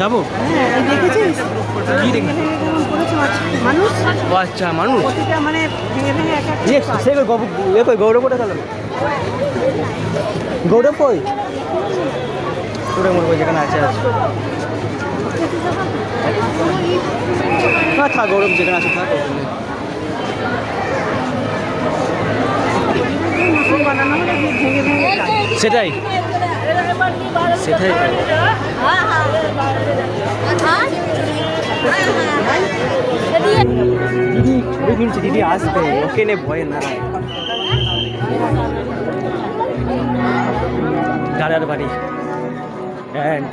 যাবো? হ্যাঁ দেখেছিস কি দেখি? মানুষ ও আচ্ছা, মানুষ প্রতিটা মানে ভেঙে ভেঙে এক একটা সে কই গৌরব কোথায় গেল? গৌরব কই? পুরো মরবো যেখানে আছে না, থাক গৌরব যেখানে আছে থাক। বানানো হলে ভেঙে ভেঙে যায়। সেটাই সেটাই দিদি ছবি কিনছি, দিদি আসবে, ওকে নে ভয় না। দাদার বাড়ি অ্যান্ড